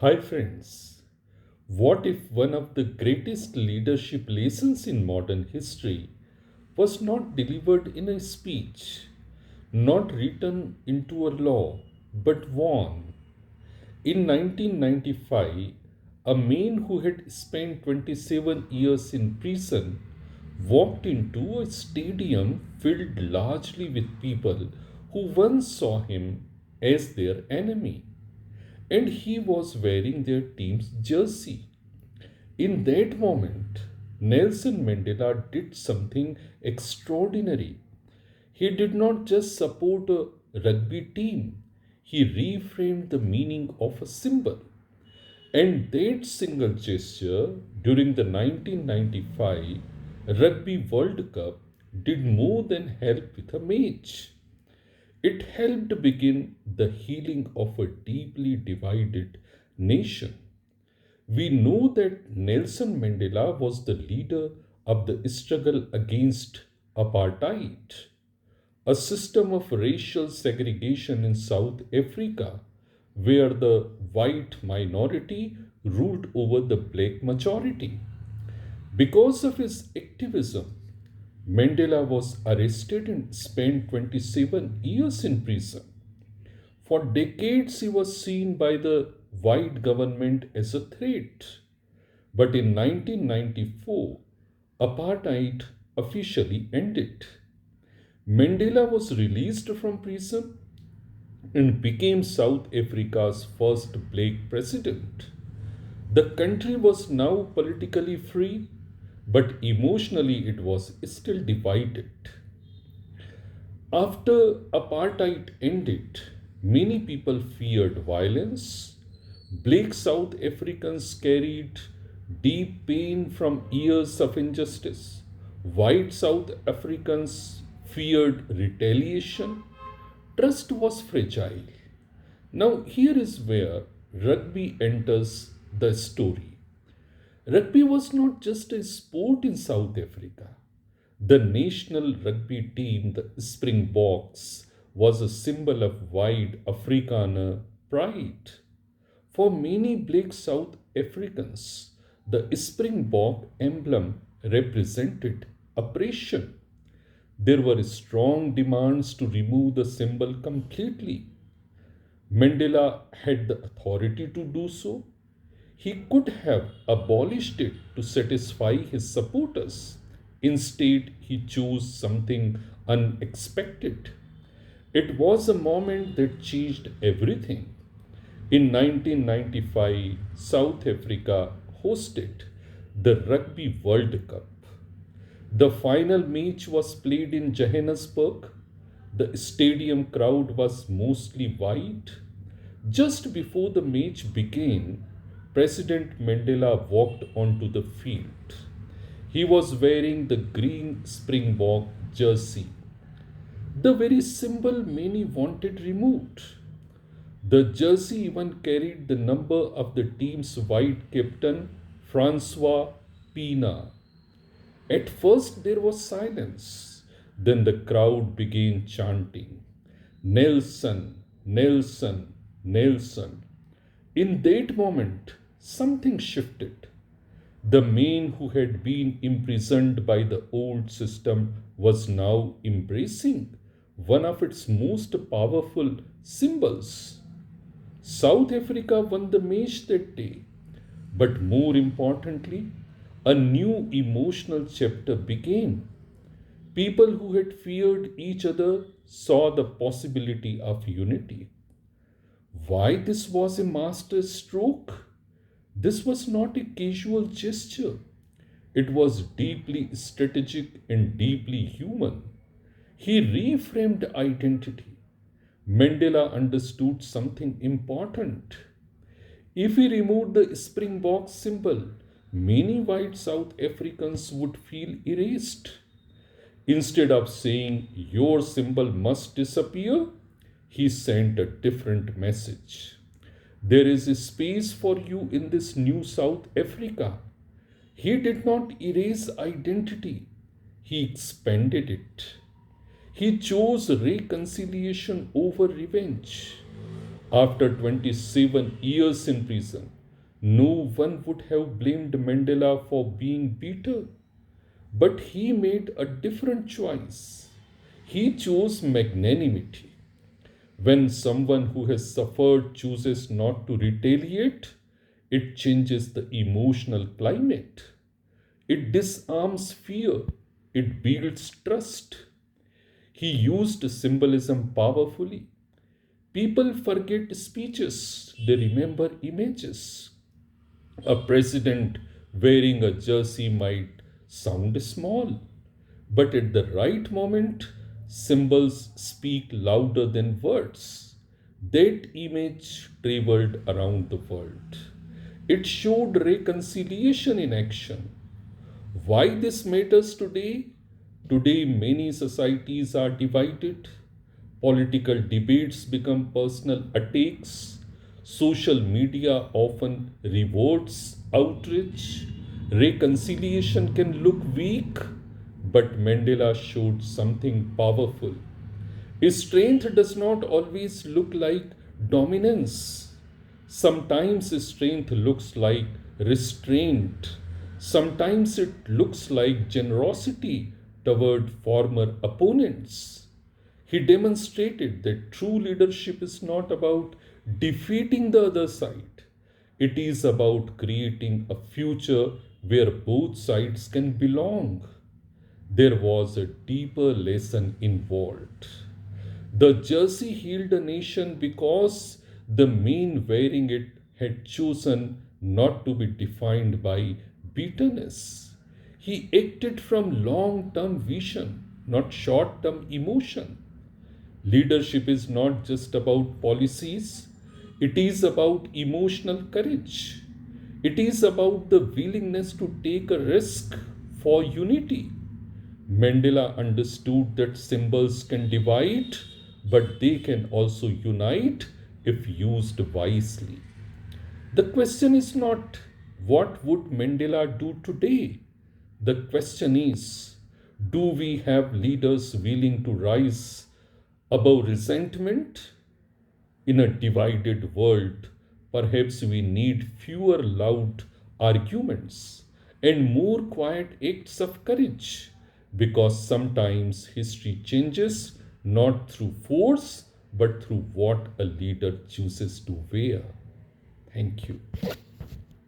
Hi, friends. What if one of the greatest leadership lessons in modern history was not delivered in a speech, not written into a law, but won? In 1995, a man who had spent 27 years in prison walked into a stadium filled largely with people who once saw him as their enemy, and he was wearing their team's jersey. In that moment, Nelson Mandela did something extraordinary. He did not just support a rugby team, he reframed the meaning of a symbol. And that single gesture during the 1995 Rugby World Cup did more than help with a match. It helped begin the healing of a deeply divided nation. We know that Nelson Mandela was the leader of the struggle against apartheid, a system of racial segregation in South Africa where the white minority ruled over the black majority. Because of his activism, Mandela was arrested and spent 27 years in prison. For decades, he was seen by the white government as a threat. But in 1994, apartheid officially ended. Mandela was released from prison and became South Africa's first black president. The country was now politically free, but emotionally it was still divided. After apartheid ended, many people feared violence. Black South Africans carried deep pain from years of injustice. White South Africans feared retaliation. Trust was fragile. Now, here is where rugby enters the story. Rugby was not just a sport in South Africa. The national rugby team, the Springboks, was a symbol of white Afrikaner pride. For many black South Africans, the Springbok emblem represented oppression. There were strong demands to remove the symbol completely. Mandela had the authority to do so. He could have abolished it to satisfy his supporters. Instead, he chose something unexpected. It was a moment that changed everything. In 1995, South Africa hosted the Rugby World Cup. The final match was played in Johannesburg. The stadium crowd was mostly white. Just before the match began, President Mandela walked onto the field. He was wearing the green Springbok jersey, the very symbol many wanted removed. The jersey even carried the number of the team's white captain, Francois Pina. At first, there was silence. Then the crowd began chanting, Nelson, Nelson, Nelson. In that moment, something shifted. The man who had been imprisoned by the old system was now embracing one of its most powerful symbols. South Africa won the match that day, but more importantly, a new emotional chapter began. People who had feared each other saw the possibility of unity. Why this was a master stroke? This was not a casual gesture. It was deeply strategic and deeply human. He reframed identity. Mandela understood something important. If he removed the Springbok symbol, many white South Africans would feel erased. Instead of saying, Your symbol must disappear, he sent a different message. There is a space for you in this new South Africa. He did not erase identity, he expanded it. He chose reconciliation over revenge. After 27 years in prison, no one would have blamed Mandela for being bitter. But he made a different choice. He chose magnanimity. When someone who has suffered chooses not to retaliate, it changes the emotional climate. It disarms fear. It builds trust. He used symbolism powerfully. People forget speeches, they remember images. A president wearing a jersey might sound small, but at the right moment, symbols speak louder than words. That image traveled around the world. It showed reconciliation in action. Why this matters today? Today, many societies are divided. Political debates become personal attacks. Social media often rewards outrage. Reconciliation can look weak, but Mandela showed something powerful. Strength does not always look like dominance. Sometimes strength looks like restraint. Sometimes it looks like generosity toward former opponents. He demonstrated that true leadership is not about defeating the other side. It is about creating a future where both sides can belong. There was a deeper lesson involved. The jersey healed a nation because the man wearing it had chosen not to be defined by bitterness. He acted from long term vision, not short term emotion. Leadership is not just about policies, it is about emotional courage. It is about the willingness to take a risk for unity. Mandela understood that symbols can divide, but they can also unite if used wisely. The question is not what would Mandela do today? The question is do we have leaders willing to rise above resentment? In a divided world, perhaps we need fewer loud arguments and more quiet acts of courage because sometimes history changes not through force but through what a leader chooses to wear. Thank you.